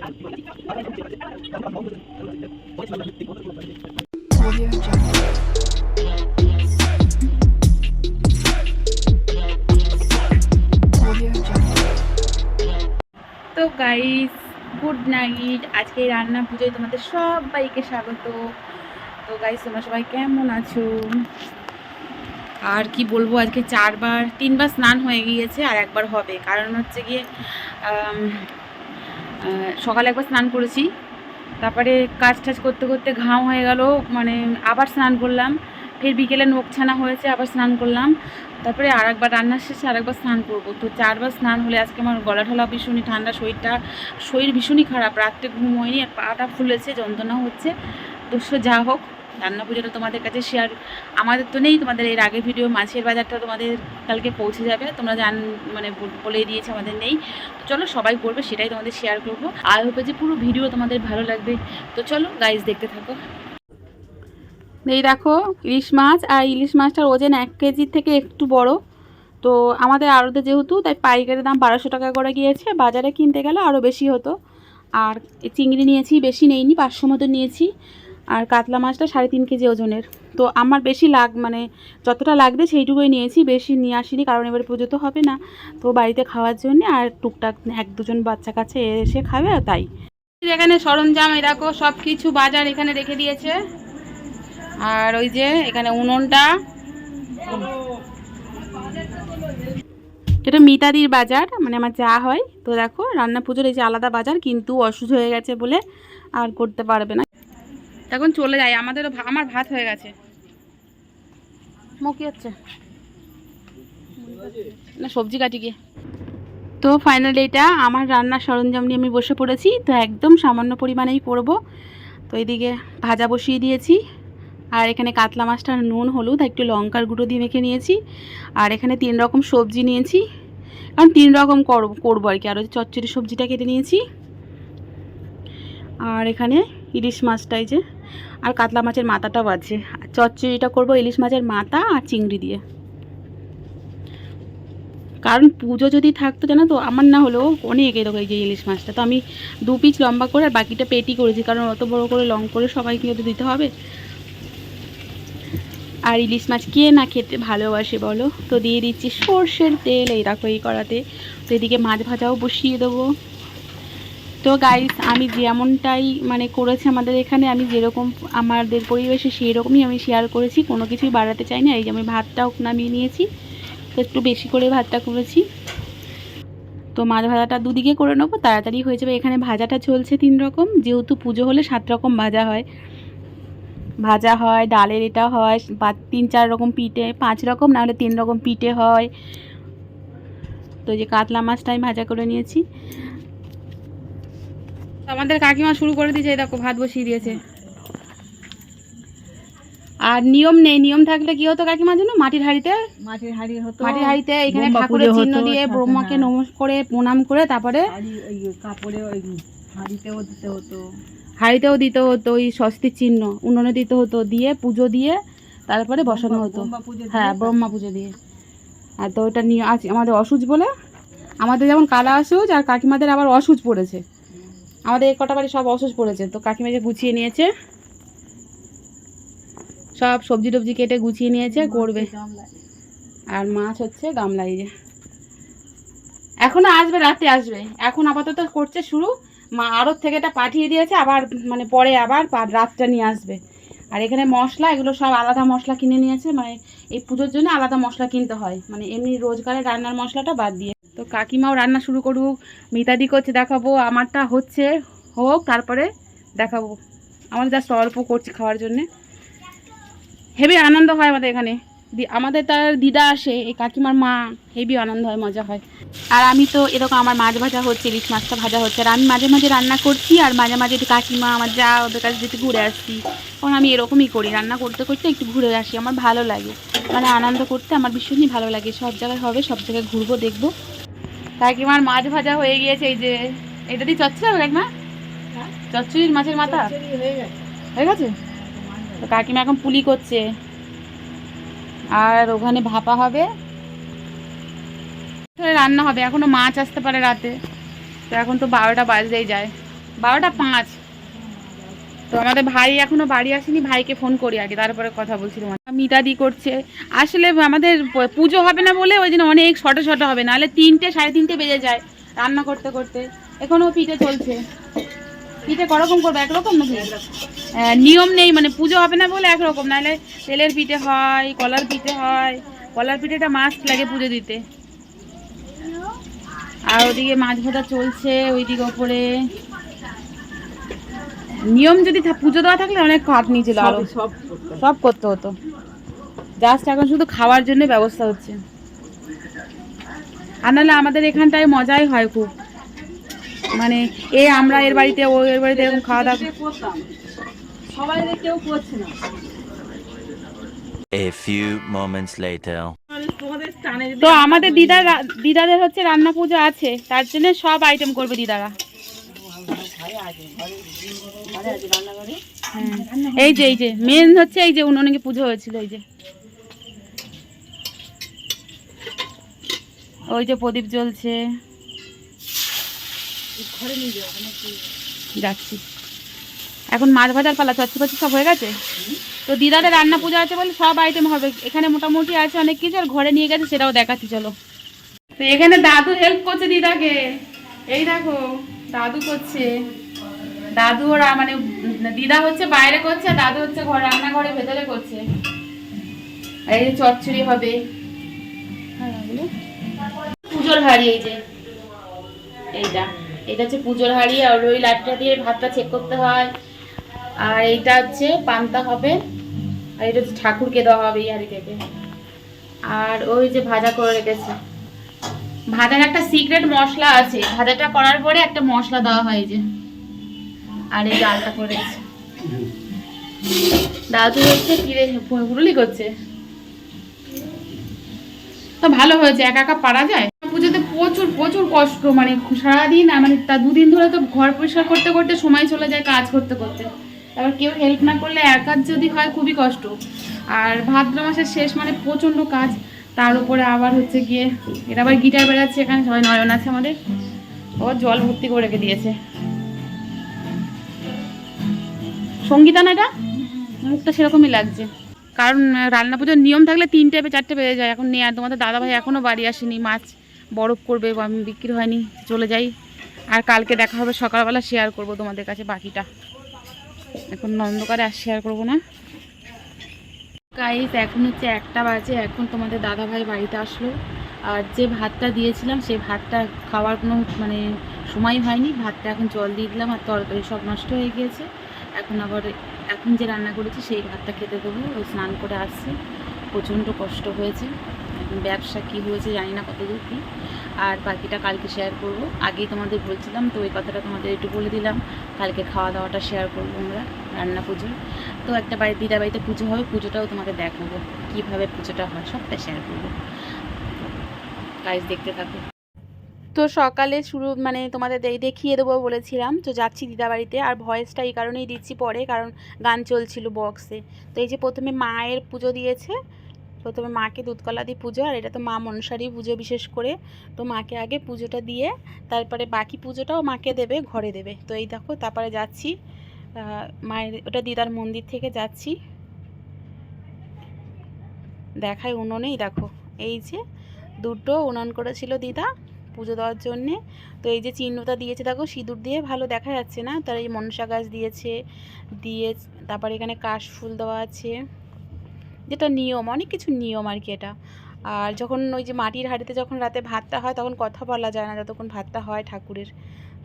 তো guys, good night. আজকে রান্না পুজোয় তোমাদের সবাইকে স্বাগত। তো গাইস, তোমরা সবাই কেমন আছো? আর কি বলবো, আজকে 3বার স্নান হয়ে গিয়েছে, আর একবার হবে। কারণ হচ্ছে গিয়ে সকালে একবার স্নান করেছি, তারপরে কাজ টাজ করতে করতে ঘাম হয়ে গেল, মানে আবার স্নান করলাম। ফের বিকেলে নখ ছানা হয়েছে, আবার স্নান করলাম। তারপরে আর একবার রান্নার শেষে আরেকবার স্নান করবো। তো 4বার স্নান হলে আজকে আমার গলা ঠলা ভীষণই ঠান্ডা, শরীর ভীষণই খারাপ। রাত্রে ঘুম হয়নি, আর পাটা ফুলেছে, যন্ত্রণা হচ্ছে। তো যা হোক, রান্না পুজোটা তোমাদের কাছে শেয়ার, আমাদের তো নেই, তোমাদের এর আগের ভিডিও মাছের বাজারটা তোমাদের কালকে পৌঁছে যাবে। তোমরা মানে বলে দিয়েছে আমাদের নেই। তো চলো, সবাই করবে, সেটাই তোমাদের শেয়ার করবো। আর হোপে যে পুরো ভিডিও তোমাদের ভালো লাগবে। তো চলো গাইজ, দেখতে থাকো। এই দেখো ইলিশ মাছ, আর ইলিশ মাছটার ওজন 1 কেজির থেকে একটু বড়। তো আমাদের আড়তে যেহেতু, তাই পাইকারি দাম 1200 টাকা করে গিয়েছে। বাজারে কিনতে গেলে আরও বেশি হতো। আর চিংড়ি নিয়েছি, বেশি নেইনি, 500 মতো নিয়েছি। আর কাতলা মাছটা 3.5 কেজি ওজনের। তো আমার বেশি মানে যতটা লাগবে সেইটুকুই নিয়েছি, বেশি নিয়ে আসিনি, কারণ এবার পুজো তো হবে না। তো বাড়িতে খাওয়ার জন্য, আর টুকটাক 1-2 বাচ্চা কাছে এসে খাবে, তাই। এখানে সরঞ্জাম, এই দেখো সব কিছু বাজার এখানে রেখে দিয়েছে। আর ওই যে এখানে উনুনটা, এটা মিতাদির বাজার, মানে আমার যা হয়। তো দেখো রান্না পুজোর এই যে আলাদা বাজার, কিন্তু অসুস্থ হয়ে গেছে বলে আর করতে পারবে না, এখন চলে যায়। আমার ভাত হয়ে গেছে। কি হচ্ছে না, সবজি কাটি গিয়ে। তো ফাইনালি এটা আমার রান্নার সরঞ্জাম নিয়ে আমি বসে পড়েছি। তো একদম সামান্য পরিমাণেই করব। তো এইদিকে ভাজা বসিয়ে দিয়েছি, আর এখানে কাতলা মাছটা নুন হলুদ একটু লঙ্কার গুঁড়ো দিয়ে মেখে নিয়েছি। আর এখানে 3 রকম সবজি নিয়েছি, কারণ 3 রকম করবো আর কি। আর ওই চচ্চড়ি সবজিটা কেটে নিয়েছি। আর এখানে ইলিশ মাছটাই যে, আর কাতলা মাছের মাথাটাও আছে। চচ্চড়িটা করবো ইলিশ মাছের মাথা আর চিংড়ি দিয়ে। কারণ পুজো যদি থাকতো, জানো তো, আমার না হলেও অনেক এরকম এই যে ইলিশ মাছটা। তো আমি 2 পিস লম্বা করে, আর বাকিটা পেটি করেছি, কারণ অত বড় করে লং করে সবাইকে তো দিতে হবে। আর ইলিশ মাছ কে না খেতে ভালোবাসে বলো? তো দিয়ে দিচ্ছি সর্ষের তেল, এই দেখো এই কড়াতে। তো এদিকে মাছ ভাজাও বসিয়ে দেবো। তো গাইস, আমি যেমনটাই মানে করেছি আমাদের এখানে, আমি যেরকম আমাদের পরিবেশে সেই রকমই আমি শেয়ার করেছি, কোনো কিছুই বাড়াতে চাই না। এই যে আমি ভাতটাও নামিয়ে নিয়েছি, তো একটু বেশি করে ভাতটা করেছি। তো মাছ ভাজাটা দুদিকে করে নেবো, তাড়াতাড়ি হয়ে যাবে। এখানে ভাজাটা চলছে 3 রকম, যেহেতু পুজো হলে 7 রকম ভাজা হয়, ডালের এটা হয়, বা 3-4 রকম পিঠে, 5 রকম না হলে 3 রকম পিঠে হয়। তো যে কাতলা মাছটা আমি ভাজা করে নিয়েছি। আমাদের কাকিমা শুরু করে দিয়েছে, দেখো ভাত বসিয়ে দিয়েছে। আর নিয়ম নেই, নিয়ম থাকলে কি হতো কাকিমার জন্য, মাটির হাঁড়িতে এখানে ঠাকুরের চিহ্ন দিয়ে ব্রহ্মাকে নমস্কার করে প্রণাম করে, তারপরে হাঁড়িতেও দিতে হতো ওই স্বস্তির চিহ্ন, উনুনে দিতে হতো, দিয়ে পুজো দিয়ে তারপরে বসানো হতো। হ্যাঁ, ব্রহ্মা পুজো দিয়ে। আর তো ওটা নিয়ে আছে আমাদের অসুচ বলে, আমাদের যেমন কালা অসুচ, আর কাকিমাদের আবার অসুচ পড়েছে। আমাদের এই কটা বাড়ি সব অসুচ পড়েছে। তো কাকিমা যে গুছিয়ে নিয়েছে, সব সবজি টবজি কেটে গুছিয়ে নিয়েছে, করবে। আর মাছ হচ্ছে গামলায়। যে এখনো আসবে, রাতে আসবে। এখন আপাতত করছে শুরু। মা আড়ত থেকে এটা পাঠিয়ে দিয়েছে, আবার মানে পরে আবার রাতটা নিয়ে আসবে। আর এখানে মশলা, এগুলো সব আলাদা মশলা কিনে নিয়েছে, মানে এই পুজোর জন্য আলাদা মশলা কিনতে হয়, মানে এমনি রোজগারের রান্নার মশলাটা বাদ দিয়ে। তো কাকিমাও রান্না শুরু করুক, মিতাদি করছে, দেখাবো। আমারটা হচ্ছে হোক, তারপরে দেখাবো। আমার জাস্ট অল্প করছি খাওয়ার জন্যে। হেবি আনন্দ হয় আমাদের এখানে। আমাদের তার দিদা আসে, এই কাকিমার মা, হেবি আনন্দ হয়, মজা হয়। আর আমি তো এরকম, আমার মাছ ভাজা হচ্ছে, ইলিশ মাছটা ভাজা হচ্ছে, আর আমি মাঝে মাঝে রান্না করছি, আর মাঝে মাঝে একটু কাকিমা আমার যা, ওদের কাছে যেতে ঘুরে আসছি। কারণ আমি এরকমই করি, রান্না করতে করতে একটু ঘুরে আসি, আমার ভালো লাগে, মানে আনন্দ করতে আমার ভীষণই ভালো লাগে। সব জায়গায় হবে, সব জায়গায় ঘুরবো, দেখবো। কাকিমার মাছ ভাজা হয়ে গিয়েছে, এই যে এটা দিয়ে চচ্চড়ি হবে কাকিমা, চচ্চড়ির মাছের মাথা হয়ে গেছে। তো কাকিমা এখন পুলি করছে, আর ওখানে ভাপা হবে, রান্না হবে। এখনো মাছ আসতে পারে রাতে, তো এখন তো 12টা বাজতেই যায়। 12:05। তো আমাদের ভাই এখনো বাড়ি আসেনি, ভাইকে ফোন করি আগে, তারপরে কথা বলছিলাম। মিতাদি করছে। আসলে আমাদের পুজো হবে না বলে ওই জন্য অনেক শর্টে শর্টে হবে, নাহলে 3টে 3:30 বেজে যায় রান্না করতে করতে। এখনো পিঠে চলছে। পিঠে করকম করবে, একরকম নাকি? নিয়ম নেই, মানে পুজো হবে না বলে একরকম, নাহলে তেলের পিঠে হয়, কলার পিঠে হয়। কলার পিঠেটা মাস্ট লাগে পুজো দিতে। আর ওদিকে মাছ ভাজা চলছে ওইদিকে ওপরে। নিয়ম যদি পুজো দেওয়া থাকলে অনেক কাঠ নিয়েছিল, আরো সব করতে হতো। জাস্ট এখন শুধু খাওয়ার জন্য ব্যবস্থা হচ্ছে। আর নাহলে আমাদের এখানটায় মজাই হয় খুব, মানে আমরা এর বাড়িতে ও এর বাড়িতে এরকম খাওয়া দাওয়া সবাই, কেউ করছে না। A few moments later. তো আমাদের দিদাদের হচ্ছে রান্না পূজা আছে, তার জন্য সব আইটেম করবে দিদারা। এই যে মেন হচ্ছে এই যে উনুনে পুজো হয়েছিল, এই যে ওই যে প্রদীপ জ্বলছে। যাচ্ছি এখন, মাছ ভাজার পালা, চচ্চি ফচ্চি সব হয়ে গেছে। তো দিদাদের রান্না পূজা আছে বলে সব আইটেম হবে এখানে, মোটামুটি আছে অনেক কিছু। আর ঘরে নিয়ে গেছে সেটাও দেখাচ্ছি, চলো। তো এখানে দাদু হেল্প করছে দিদাকে, এই দেখো দাদু করছে। দাদু ওরা মানে দিদা হচ্ছে বাইরে করছে, আর দাদু হচ্ছে রান্নাঘরে ভেতরে করছে। এই যে চচ্চড়ি হবে, পুজোর হাড়ি, এই যে এটা হচ্ছে পুজোর হাড়ি। আর ওই লাঠিটা দিয়ে ভাতটা চেক করতে হয়। আর এইটা হচ্ছে পান্তা হবে, আর এটা হচ্ছে ঠাকুরকে দেওয়া হবে এই হাড়ি থেকে। আর ওই যে ভাজা করে রেখেছে, ভাজার একটা সিক্রেট মশলা আছে, ভাজাটা করার পরে একটা মশলা দেওয়া হয়, এই যে। আর এই ডালটা করে রেখেছে দাদু, হচ্ছে কিরে হুড়ুলি করছে। তো ভালো হয়েছে, একা একা পারা যায়। পুজোতে প্রচুর প্রচুর কষ্ট, মানে সারাদিন, মানে তা 2 দিন ধরে তো ঘর পরিষ্কার করতে করতে সময় চলে যায়, কাজ করতে করতে। এবার কেউ হেল্প না করলে একা যদি হয় খুবই কষ্ট। আর ভাদ্র মাসের শেষ মানে প্রচণ্ড কাজ, তার উপরে আবার হচ্ছে গিয়ে এটা আবার গিটার বেড়াচ্ছে এখানে, সবাই নয়ন আছে আমাদের, ও জল ভর্তি করে রেখে দিয়েছে। সঙ্গীতা না, এটা মুখটা সেরকমই লাগছে। কারণ রান্না পুজোর নিয়ম থাকলে 3টে 4টে বেজে যায়। এখন নেই, আর তোমাদের দাদাভাই এখনও বাড়ি আসেনি, মাছ বরফ করবে, বিক্রি হয়নি, চলে যাই। আর কালকে দেখা হবে সকালবেলা, শেয়ার করব তোমাদের কাছে বাকিটা। এখন অন্ধকারে আর শেয়ার করবো না। গাইস এখন হচ্ছে 1টা বাজে, এখন তোমাদের দাদাভাই বাড়িতে আসলো। আর যে ভাতটা দিয়েছিলাম সেই ভাতটা খাওয়ার কোনো মানে সময় হয়নি। ভাতটা এখন জল দিয়ে দিলাম, আর তরকারি সব নষ্ট হয়ে গিয়েছে। এখন যে রান্না করেছি সেই ভাতটা খেতে দেবো। ওই স্নান করে আসছে, প্রচণ্ড কষ্ট হয়েছে। ব্যবসা কি হয়েছে জানি না, কতদূর কী। আর বাকিটা কালকে শেয়ার করব। আগেই তোমাদের বলছিলাম, তো ওই কথাটা তোমাদের একটু বলে দিলাম। কালকে খাওয়া দাওয়াটা শেয়ার করবো আমরা, রান্না পুজোর। তো একটা দিদা বাড়িতে পুজো হবে, পুজোটাও তোমাদের দেখাবো, কীভাবে পুজোটা হয় সবটা শেয়ার করবো। গাইস দেখতে থাকো। তো সকালে শুরু মানে তোমাদের দেখিয়ে দেবো বলেছিলাম, তো যাচ্ছি দিদা বাড়িতে। আর ভয়েসটা এই কারণেই দিচ্ছি পরে, কারণ গান চলছিল বক্সে। তো এই যে প্রথমে মায়ের পুজো দিয়েছে, প্রথমে মাকে দুধকলা দিয়ে পুজো, আর এটা তো মা মনসারই পুজো বিশেষ করে। তো মাকে আগে পুজোটা দিয়ে তারপরে বাকি পুজোটাও মাকে দেবে, ঘরে দেবে। তো এই দেখো, তারপরে যাচ্ছি মায়ের, ওটা দিদার মন্দির থেকে যাচ্ছি, দেখায় উনুনেই দেখো, এই যে 2টো উনুন করেছিল দিদা পুজো দেওয়ার জন্যে। তো এই যে চিহ্নটা দিয়েছে দেখো, সিঁদুর দিয়ে, ভালো দেখা যাচ্ছে না, তার এই মনসা গাছ দিয়েছে, তারপরে এখানে কাশ ফুল দেওয়া আছে, যেটা নিয়ম, অনেক কিছু নিয়ম আর কি এটা। আর যখন ওই যে মাটির হাঁড়িতে যখন রাতে ভাতটা হয়, তখন কথা বলা যায় না যতক্ষণ ভাতটা হয় ঠাকুরের।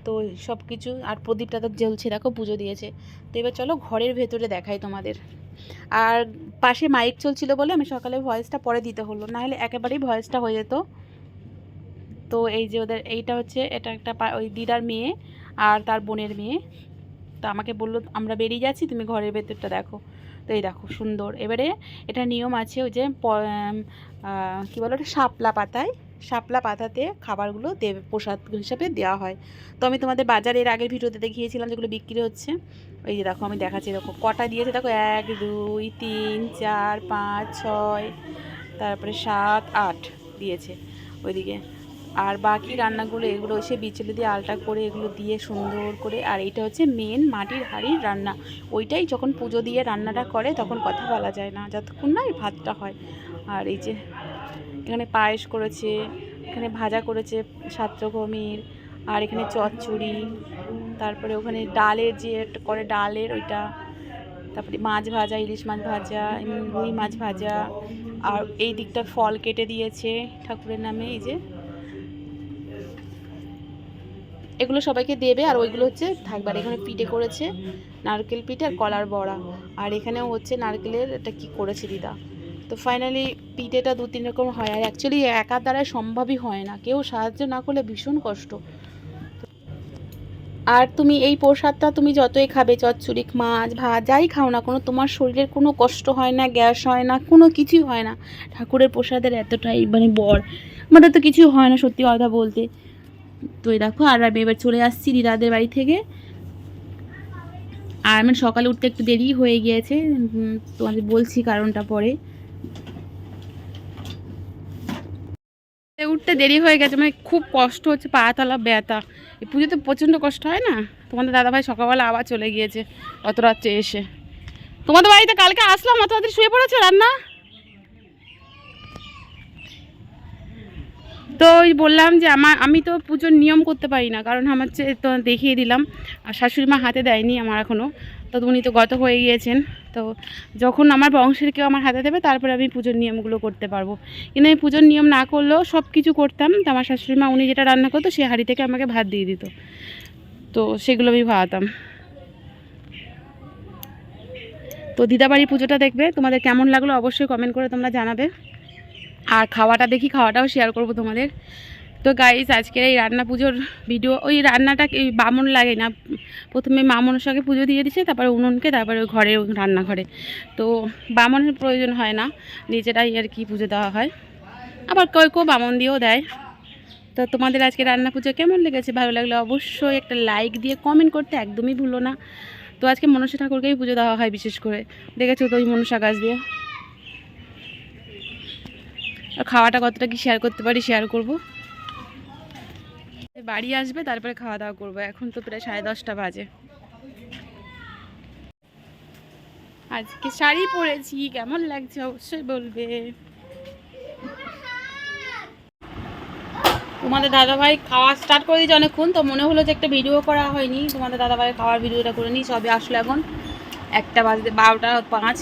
তো সব কিছু, আর প্রদীপটা তো জ্বলছে দেখো, পুজো দিয়েছে। তো এবার চলো ঘরের ভেতরে দেখাই তোমাদের। আর পাশে মাইক চলছিল বলে আমি সকালে ভয়েসটা পরে দিতে হলো, নাহলে একেবারেই ভয়েসটা হয়ে যেত। তো এই যে ওদের এইটা হচ্ছে, এটা একটা ওই দিদার মেয়ে আর তার বোনের মেয়ে। তো আমাকে বললো আমরা বেরিয়ে যাচ্ছি, তুমি ঘরের ভেতরটা দেখো। তো এই দেখো সুন্দর। এবারে এটা নিয়ম আছে, ওই যে কী বলো ওটা, শাপলা পাতাতে খাবারগুলো দেবে, প্রসাদ হিসাবে দেওয়া হয়। তো আমি তোমাদের বাজারের আগের ভিডিওতে দেখিয়েছিলাম যেগুলো বিক্রি হচ্ছে। ওই যে দেখো আমি দেখাচ্ছি, দেখো কটা দিয়েছে দেখো, 1 2 3 4 5 6, তারপরে 7 8 দিয়েছে ওইদিকে। আর বাকি রান্নাগুলো এগুলো সে বিচেলে দিয়ে আলটা করে এগুলো দিয়ে সুন্দর করে। আর এইটা হচ্ছে মেন মাটির হাঁড়ির রান্না, ওইটাই যখন পুজো দিয়ে রান্নাটা করে তখন কথা বলা যায় না, যতক্ষণ না এই ভাতটা হয়। আর এই যে এখানে পায়েস করেছে, এখানে ভাজা করেছে 7 রকমের, আর এখানে চচ্চড়ি, তারপরে ওখানে ডালের যে করে ডালের ওইটা, তারপরে মাছ ভাজা, ইলিশ মাছ ভাজা, রুই মাছ ভাজা, আর এই দিকটা ফল কেটে দিয়েছে ঠাকুরের নামে। এই যে এগুলো সবাইকে দেবে, আর ওইগুলো হচ্ছে থাকবে। আর এখানে পিঠে করেছে, নারকেল পিঠে আর কলার বড়া, আর এখানেও হচ্ছে নারকেলের এটা কি করেছে দিদা। তো ফাইনালি পিঠেটা 2-3 রকম হয়, আর অ্যাকচুয়ালি একার দ্বারাই সম্ভবই হয় না, কেউ সাহায্য না করলে ভীষণ কষ্ট। আর তুমি এই প্রসাদটা তুমি যতই খাবে, চচ্চড়ি মাছ ভাত যাই খাও না কোনো, তোমার শরীরের কোনো কষ্ট হয় না, গ্যাস হয় না, কোনো কিছুই হয় না। ঠাকুরের প্রসাদের এতটাই মানে বর, আমাদের তো কিছু হয় না সত্যি কথা বলতে। তো এই দেখো, আর আমি এবার চলে আসছি দিদাদের বাড়ি থেকে। আর আমি সকালে উঠতে একটু দেরি হয়ে গিয়েছে, তোমাদের বলছি কারণটা পরে। উঠতে দেরি হয়ে গেছে, মানে খুব কষ্ট হচ্ছে, পাতলা ব্যথা। এই পুজোতে প্রচণ্ড কষ্ট হয় না। তোমাদের দাদাভাই সকালবেলা আবার চলে গিয়েছে অত রাত্রে এসে। তোমাদের বাড়িতে কালকে আসলাম, অত রাত্রে শুয়ে পড়েছে রান্না। তো ওই বললাম যে আমি তো পুজোর নিয়ম করতে পারি না, কারণ আমার তো দেখিয়ে দিলাম, আর শাশুড়ি মা হাতে দেয়নি আমার এখনও। তো উনি তো গত হয়ে গিয়েছেন, তো যখন আমার বংশের কেউ আমার হাতে দেবে তারপরে আমি পুজোর নিয়মগুলো করতে পারবো। কিন্তু আমি পুজোর নিয়ম না করলেও সব কিছু করতাম। তো আমার শাশুড়ি মা উনি যেটা রান্না করতো সেই হাঁড়ি থেকে আমাকে ভাত দিয়ে দিত, তো সেগুলো আমি ভাবতাম। তো দিদাবাড়ি পুজোটা দেখবে, তোমাদের কেমন লাগলো অবশ্যই কমেন্ট করে তোমরা জানাবে। আর খাওয়াটা দেখি, খাওয়াটাও শেয়ার করব তোমাদের। তো গাইস, আজকের এই রান্না পুজোর ভিডিও, ওই রান্নাটা এই বামন লাগে না, প্রথমে মা মনসাকে পুজো দিয়ে দিছে, তারপরে উনুনকে, তারপরে ঘরে রান্নাঘরে। তো বামনের প্রয়োজন হয় না, নিজেরাই আর কি পুজো দেওয়া হয়। আবার কেউ বামন দিয়েও দেয়। তো তোমাদের আজকে রান্না পুজো কেমন লেগেছে, ভালো লাগলে অবশ্যই একটা লাইক দিয়ে কমেন্ট করতে একদমই ভুলো না। তো আজকে মনসা ঠাকুরকেই পুজো দেওয়া হয় বিশেষ করে, দেখেছো তো ওই মনসা গাছ দিয়ে। আর খাওয়াটা কতটা কি শেয়ার করতে পারি শেয়ার করব। বাড়ি আসবে তারপরে খাওয়া দাওয়া করবো, এখন তো প্রায় 10:30 বাজে। আজকে শাড়ি পরেছি, কেমন লাগছে অবশ্যই বলবে। তোমাদের দাদাভাই খাওয়া স্টার্ট করে দিয়েছে অনেকক্ষণ, তো মনে হলো যে একটা ভিডিও করা হয়নি, তোমাদের দাদাভাইয়ের খাওয়ার ভিডিওটা করে নিই। সবে আসলো এখন 1টা বাজতে 12:05।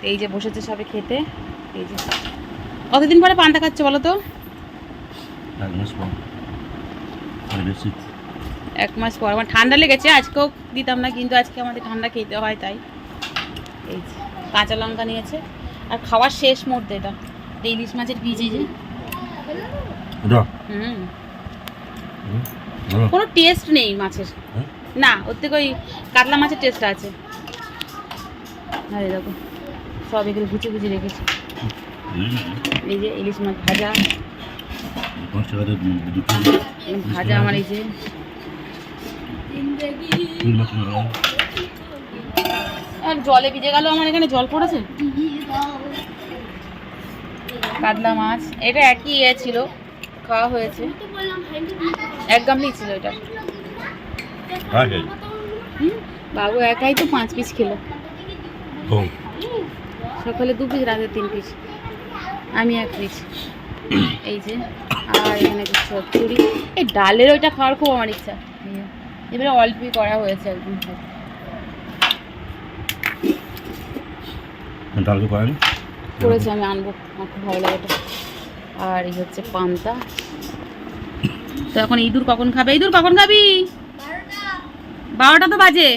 এই যে বসেছে সবে খেতে। এই যে কতদিন পরে পান্তা খাচ্ছে বলো তো? 1 মাস পর। আমার ঠান্ডা লেগেছে, আজকেও দিতাম না, কিন্তু আজকে আমাদের ঠান্ডা খেতে হয় তাই। এই যে কাঁচা লঙ্কা নিয়েছে, আর খাওয়ার শেষ মুহূর্তে এটা ইলিশ মাছের বীজ। এই যে কোনো টেস্ট নেই মাছের, না ওর থেকে ওই কাতলা মাছের টেস্ট আছে। আরে দেখো সব এগুলো গুছিয়ে রেখেছি। এই যে ইলিশ মাছ ভাজা ভাজা, আমার এই যে জলে ভিজে গেল, আমার এখানে জল পড়েছে। কাতলা মাছ, এটা একই ছিল, খাওয়া হয়েছে, 1 গামলি ছিল এটা। বাবু একাই তো 5 পিস খেলো, সকালে 2 পিস, রাতে 3 পিস, আমি 1 পিস। এই যে আর এখানে চচ্চড়ি, এই ডালের ওইটা খাওয়ার খুব আমার ইচ্ছা, এবারে অল্পই করা হয়েছে একদিন। করেছি আমি, আনবো, আমার খুব ভালো লাগে এটা। আর এই হচ্ছে পান্তা। তো এখন ইঁদুর কখন খাবে? ইঁদুর কখন খাবি? 12টা তো বাজে।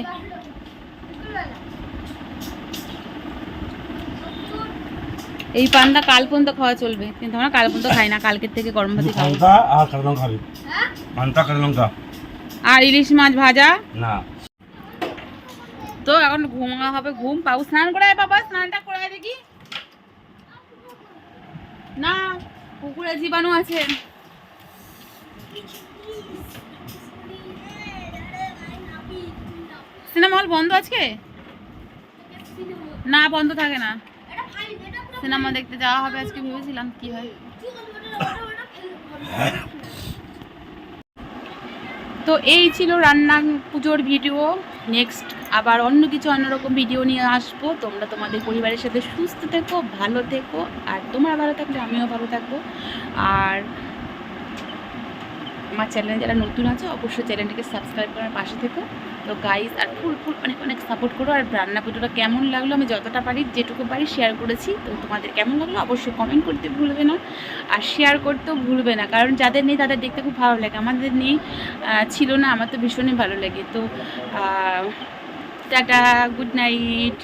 এই পান্তা কাল পর্যন্ত খাওয়া চলবে, কিন্তু আমরা কাল পর্যন্ত খাই না, কালকের থেকে গরম ভাতই খাই। আর ইলিশ মাছ ভাজা না। তো এখন ঘুমা হবে, ঘুম পাবো। স্নান করায় বাবা, স্নানটা করায় দেখি না, পুকুরে জীবাণু আছে। সিনেমা হল বন্ধ আজকে? না, বন্ধ থাকে না, সিনেমা দেখতে যাওয়া হবে আজকে, ভেবেছিলাম কি হয়। তো এই ছিল রান্না পুজোর ভিডিও। নেক্সট আবার অন্য কিছু অন্যরকম ভিডিও নিয়ে আসবো। তোমরা তোমাদের পরিবারের সাথে সুস্থ থেকো, ভালো থেকো, আর তোমরা ভালো থাকলে আমিও ভালো থাকবো। আর আমার চ্যানেলে যারা নতুন আছে অবশ্যই চ্যানেলটিকে সাবস্ক্রাইব করার পাশে থেকো। তো গাইজ আর ফুল অনেক অনেক সাপোর্ট করো। আর রান্না পুজোটা কেমন লাগলো, আমি যতটা পারি যেটুকু পারি শেয়ার করেছি। তো তোমাদের কেমন লাগলো অবশ্যই কমেন্ট করতে ভুলবে না, আর শেয়ার করতেও ভুলবে না, কারণ যাদের নেই তাদের দেখতে খুব ভালো লাগে। আমাদের নেই, ছিল না, আমার তো ভীষণই ভালো লাগে। তো টাটা, গুড নাইট।